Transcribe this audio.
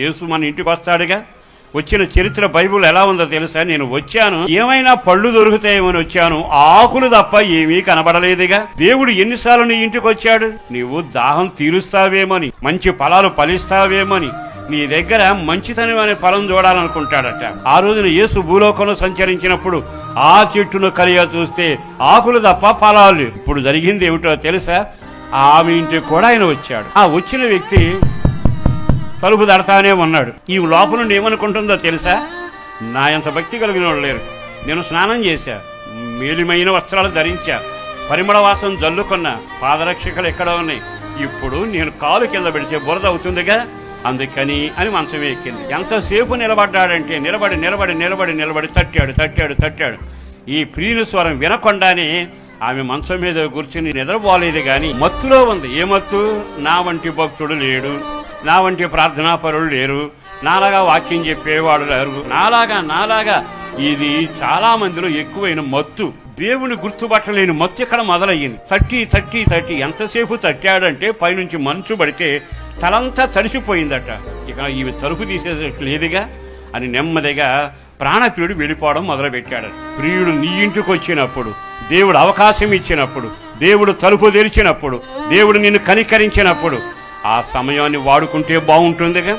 యేసు మన ఇంటికి వస్తాడుగా. వచ్చిన చరిత్ర బైబుల్ ఎలా ఉందో తెలుసా? నేను వచ్చాను ఏమైనా పళ్ళు దొరుకుతాయేమని వచ్చాను, ఆకులు తప్ప ఏమీ కనబడలేదుగా. దేవుడు ఎన్నిసార్లు నీ ఇంటికి వచ్చాడు? నీవు దాహం తీరుస్తావేమని, మంచి ఫలాలు ఫలిస్తావేమని, నీ దగ్గర మంచితనం అనే ఫలం చూడాలనుకుంటాడట. ఆ రోజున యేసు భూలోకంలో సంచరించినప్పుడు ఆ చెట్టును కలియ చూస్తే ఆకులు తప్ప ఫలాలు. ఇప్పుడు జరిగింది ఏమిటో తెలుసా? ఆమె ఇంటికి కూడా ఆయన వచ్చాడు. ఆ వచ్చిన వ్యక్తి తలుపు దడతానే ఉన్నాడు. ఈ లోపల నుండి ఏమనుకుంటుందో తెలుసా? నా ఎంత భక్తి కలిగిన వాళ్ళు లేరు. నేను స్నానం చేశా, మేలిమైన వస్త్రాలు ధరించా, పరిమళ వాసన జల్లుకున్నా, పాదరక్షకలు ఎక్కడ ఉన్నాయి, ఇప్పుడు నేను కాలు కింద పెడితే బురద అవుతుందిగా, అందుకని అని మంచం ఎక్కింది. ఎంతసేపు నిలబడ్డాడంటే నిలబడి నిలబడి నిలబడి నిలబడి తట్టాడు తట్టాడు తట్టాడు. ఈ ప్రియుని స్వరం వినకుండానే ఆమె మంచం మీద కూర్చుని నిద్రపోలేదు గాని మత్తులో ఉంది. ఏ మత్తు? నా వంటి భక్తుడు లేడు, నా వంటి ప్రార్థనాపరులు లేరు, నాలాగా వాక్యం చెప్పేవాడు లేరు, నాలాగా ఇది చాలా మందిలో ఎక్కువైన మత్తు. దేవుని గుర్తుపట్టలేని మత్తు ఇక్కడ మొదలయ్యింది. తట్టి ఎంతసేపు తట్టాడంటే పైనుంచి మంచు పడితే తలంతా తడిసిపోయిందట. ఇక ఈమె తలుపు తీసేలేదుగా అని నెమ్మదిగా ప్రాణప్రియుడు వెళ్ళిపోవడం మొదలుపెట్టాడు. ప్రియుడు నీ ఇంటికి వచ్చినప్పుడు, దేవుడు అవకాశం ఇచ్చినప్పుడు, దేవుడు తలుపు తెరిచినప్పుడు, దేవుడు నిన్ను కనికరించినప్పుడు ఆ సమయాన్ని వాడుకుంటే బాగుంటుందిగా.